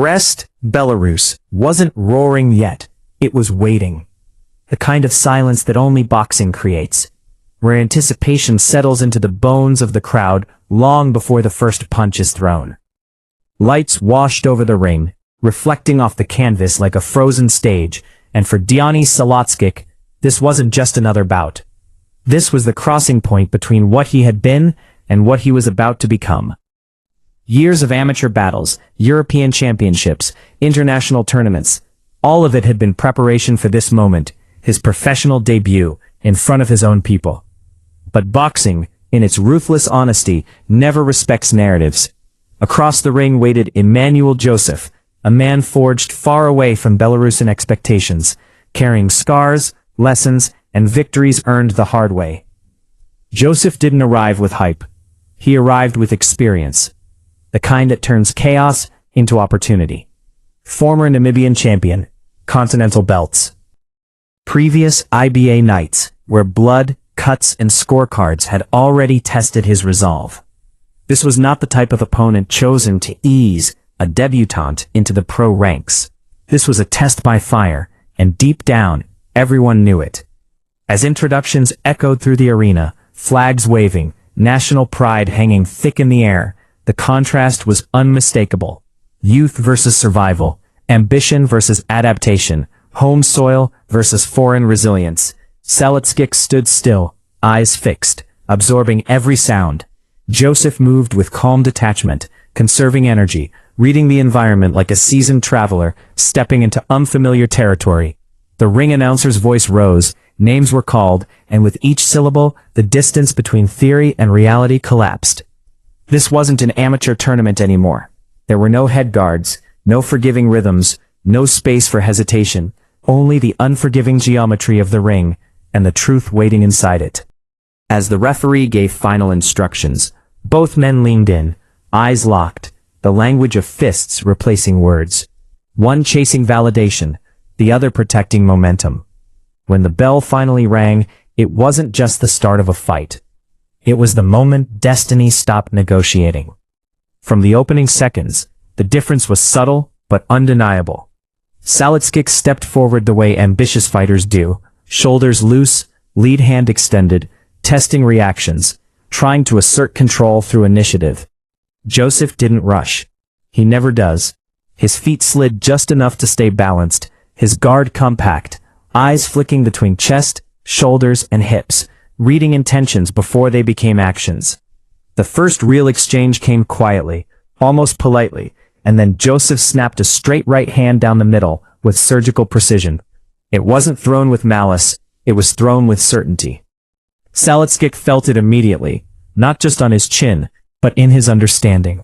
Brest, Belarus, wasn't roaring yet. It was waiting. The kind of silence that only boxing creates, where anticipation settles into the bones of the crowd long before the first punch is thrown. Lights washed over the ring, reflecting off the canvas like a frozen stage, and for Dzianis Salotskikh, this wasn't just another bout. This was the crossing point between what he had been and what he was about to become. Years of amateur battles, European championships, international tournaments, all of it had been preparation for this moment, his professional debut, in front of his own people. But boxing, in its ruthless honesty, never respects narratives. Across the ring waited Immanuel Josef, a man forged far away from Belarusian expectations, carrying scars, lessons, and victories earned the hard way. Josef didn't arrive with hype. He arrived with experience. The kind that turns chaos into opportunity. Former Namibian champion, continental belts. Previous IBA nights, where blood, cuts, and scorecards had already tested his resolve. This was not the type of opponent chosen to ease a debutant into the pro ranks. This was a test by fire, and deep down, everyone knew it. As introductions echoed through the arena, flags waving, national pride hanging thick in the air, the contrast was unmistakable. Youth versus survival, ambition versus adaptation, home soil versus foreign resilience. Salotskikh stood still, eyes fixed, absorbing every sound. Josef moved with calm detachment, conserving energy, reading the environment like a seasoned traveler, stepping into unfamiliar territory. The ring announcer's voice rose, names were called, and with each syllable, the distance between theory and reality collapsed. This wasn't an amateur tournament anymore. There were no head guards, no forgiving rhythms, no space for hesitation, only the unforgiving geometry of the ring, and the truth waiting inside it. As the referee gave final instructions, both men leaned in, eyes locked, the language of fists replacing words. One chasing validation, the other protecting momentum. When the bell finally rang, it wasn't just the start of a fight. It was the moment destiny stopped negotiating. From the opening seconds, the difference was subtle but undeniable. Salotskikh stepped forward the way ambitious fighters do, shoulders loose, lead hand extended, testing reactions, trying to assert control through initiative. Josef didn't rush. He never does. His feet slid just enough to stay balanced, his guard compact, eyes flicking between chest, shoulders, and hips, reading intentions before they became actions. The first real exchange came quietly, almost politely, and then Josef snapped a straight right hand down the middle with surgical precision. It wasn't thrown with malice, it was thrown with certainty. Salotskikh felt it immediately, not just on his chin, but in his understanding.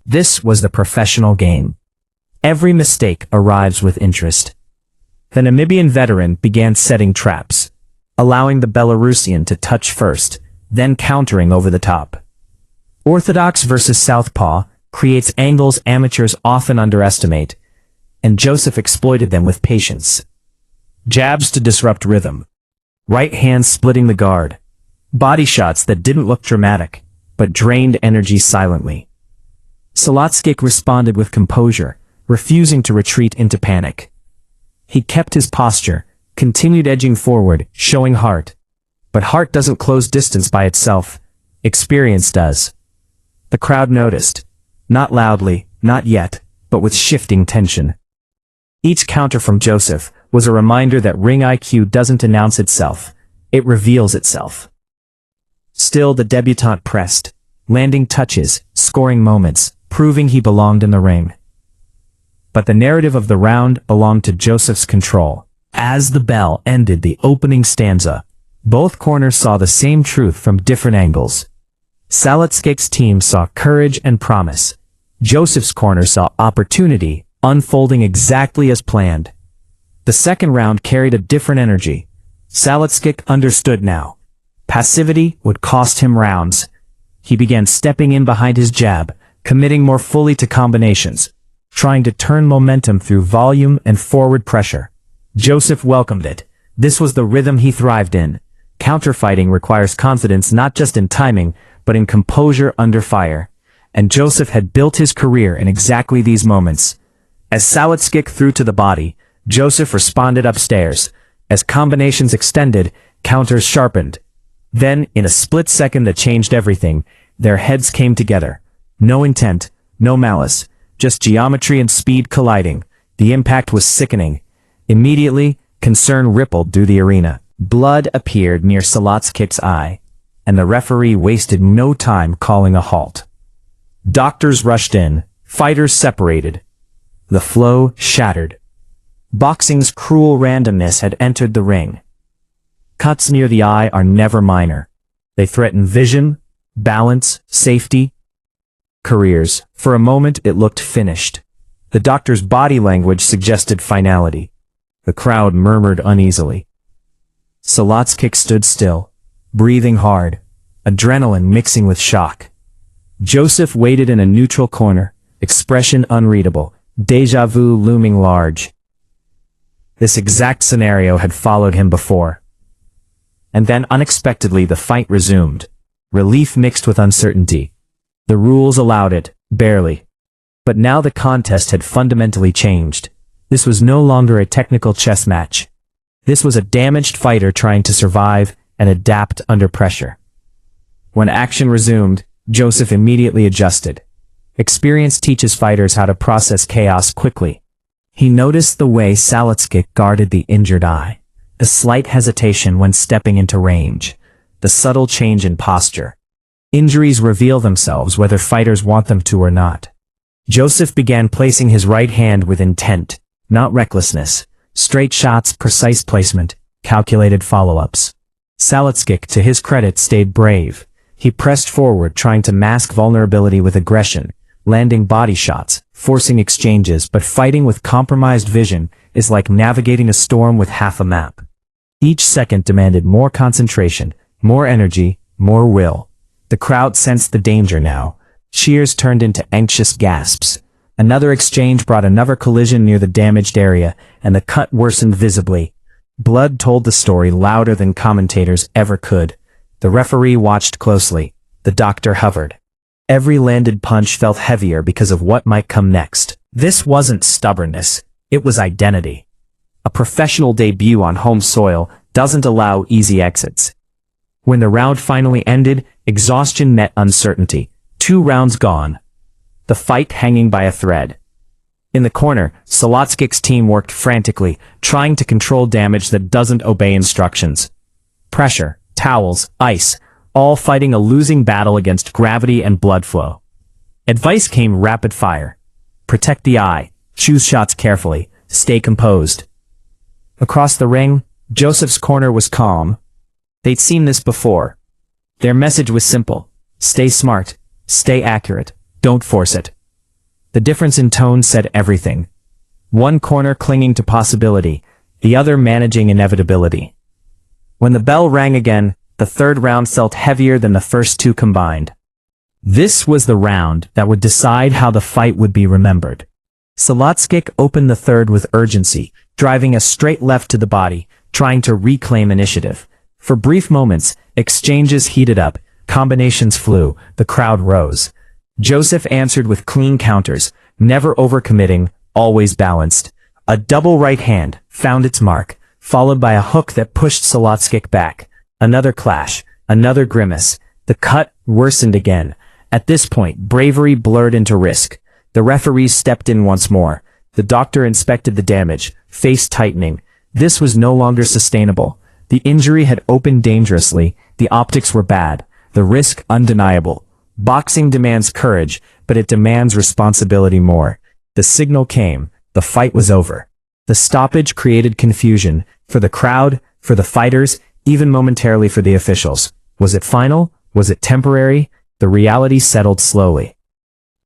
This was the professional game. Every mistake arrives with interest. The Namibian veteran began setting traps, allowing the Belarusian to touch first, then countering over the top. Orthodox versus southpaw creates angles amateurs often underestimate, and Josef exploited them with patience. Jabs to disrupt rhythm. Right hand splitting the guard. Body shots that didn't look dramatic, but drained energy silently. Salotskikh responded with composure, refusing to retreat into panic. He kept his posture, continued edging forward, showing heart. But heart doesn't close distance by itself. Experience does. The crowd noticed. Not loudly, not yet, but with shifting tension. Each counter from Josef was a reminder that ring IQ doesn't announce itself. It reveals itself. Still the debutant pressed, landing touches, scoring moments, proving he belonged in the ring. But the narrative of the round belonged to Josef's control. As the bell ended the opening stanza, both corners saw the same truth from different angles. Salotskikh's team saw courage and promise. Josef's corner saw opportunity, unfolding exactly as planned. The second round carried a different energy. Salotskikh understood now. Passivity would cost him rounds. He began stepping in behind his jab, committing more fully to combinations, trying to turn momentum through volume and forward pressure. Josef welcomed it. This was the rhythm he thrived in. Counterfighting requires confidence not just in timing, but in composure under fire. And Josef had built his career in exactly these moments. As Salotskikh threw to the body, Josef responded upstairs. As combinations extended, counters sharpened. Then, in a split second that changed everything, their heads came together. No intent, no malice, just geometry and speed colliding. The impact was sickening. Immediately, concern rippled through the arena. Blood appeared near Salotskikh's eye, and the referee wasted no time calling a halt. Doctors rushed in, fighters separated. The flow shattered. Boxing's cruel randomness had entered the ring. Cuts near the eye are never minor. They threaten vision, balance, safety, careers. For a moment it looked finished. The doctor's body language suggested finality. The crowd murmured uneasily. Salotskikh stood still, breathing hard, adrenaline mixing with shock. Josef waited in a neutral corner, expression unreadable, déjà vu looming large. This exact scenario had followed him before. And then unexpectedly the fight resumed. Relief mixed with uncertainty. The rules allowed it, barely. But now the contest had fundamentally changed. This was no longer a technical chess match. This was a damaged fighter trying to survive and adapt under pressure. When action resumed, Josef immediately adjusted. Experience teaches fighters how to process chaos quickly. He noticed the way Salotskikh guarded the injured eye, the slight hesitation when stepping into range, the subtle change in posture. Injuries reveal themselves whether fighters want them to or not. Josef began placing his right hand with intent, not recklessness. Straight shots, precise placement, calculated follow-ups. Salotskikh, to his credit, stayed brave. He pressed forward, trying to mask vulnerability with aggression, landing body shots, forcing exchanges, but fighting with compromised vision is like navigating a storm with half a map. Each second demanded more concentration, more energy, more will. The crowd sensed the danger now. Cheers turned into anxious gasps. Another exchange brought another collision near the damaged area, and the cut worsened visibly. Blood told the story louder than commentators ever could. The referee watched closely. The doctor hovered. Every landed punch felt heavier because of what might come next. This wasn't stubbornness. It was identity. A professional debut on home soil doesn't allow easy exits. When the round finally ended, exhaustion met uncertainty. 2 rounds gone. The fight hanging by a thread. In the corner, Salotskikh's team worked frantically, trying to control damage that doesn't obey instructions. Pressure, towels, ice, all fighting a losing battle against gravity and blood flow. Advice came rapid fire. Protect the eye, choose shots carefully, stay composed. Across the ring, Josef's corner was calm. They'd seen this before. Their message was simple. Stay smart, stay accurate. Don't force it. The difference in tone said everything. One corner clinging to possibility, the other managing inevitability. When the bell rang again, the third round felt heavier than the first 2 combined. This was the round that would decide how the fight would be remembered. Salotskikh opened the third with urgency, driving a straight left to the body, trying to reclaim initiative. For brief moments, exchanges heated up, combinations flew, the crowd rose. Josef answered with clean counters, never overcommitting, always balanced. A double right hand found its mark, followed by a hook that pushed Salotskikh back. Another clash, another grimace. The cut worsened again. At this point, bravery blurred into risk. The referees stepped in once more. The doctor inspected the damage, face tightening. This was no longer sustainable. The injury had opened dangerously. The optics were bad. The risk undeniable. Boxing demands courage, but it demands responsibility more. The signal came. The fight was over. The stoppage created confusion, for the crowd, for the fighters, even momentarily for the officials. Was it final? Was it temporary? The reality settled slowly.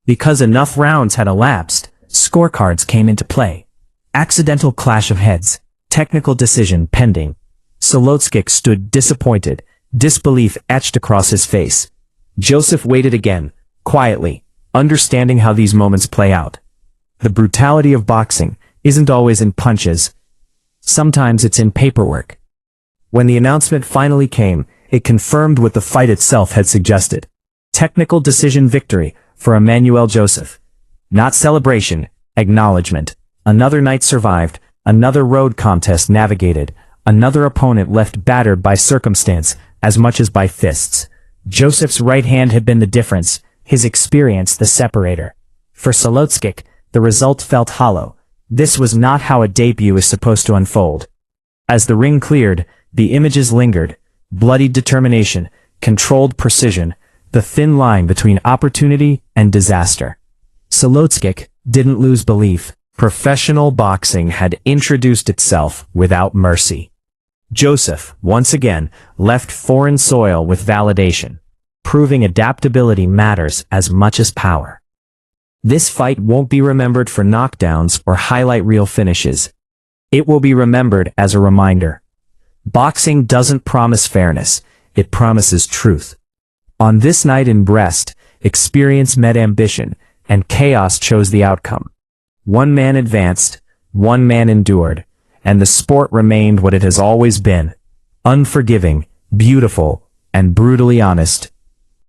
Because enough rounds had elapsed, scorecards came into play. Accidental clash of heads. Technical decision pending. Salotskikh stood disappointed, disbelief etched across his face. Josef waited again, quietly, understanding how these moments play out. The brutality of boxing isn't always in punches. Sometimes it's in paperwork. When the announcement finally came, it confirmed what the fight itself had suggested. Technical decision victory for Immanuel Josef. Not celebration, Acknowledgement. Another night survived, another road contest navigated, another opponent left battered by circumstance as much as by fists. Josef's right hand had been the difference, his experience the separator. For Salotskikh, the result felt hollow. This was not how a debut is supposed to unfold. As the ring cleared, the images lingered. Bloodied determination, controlled precision, the thin line between opportunity and disaster. Salotskikh didn't lose belief. Professional boxing had introduced itself without mercy. Josef, once again, left foreign soil with validation, proving adaptability matters as much as power. This fight won't be remembered for knockdowns or highlight reel finishes. It will be remembered as a reminder. Boxing doesn't promise fairness, it promises truth. On this night in Brest, experience met ambition, and chaos chose the outcome. One man advanced, one man endured, and the sport remained what it has always been: unforgiving, beautiful, and brutally honest.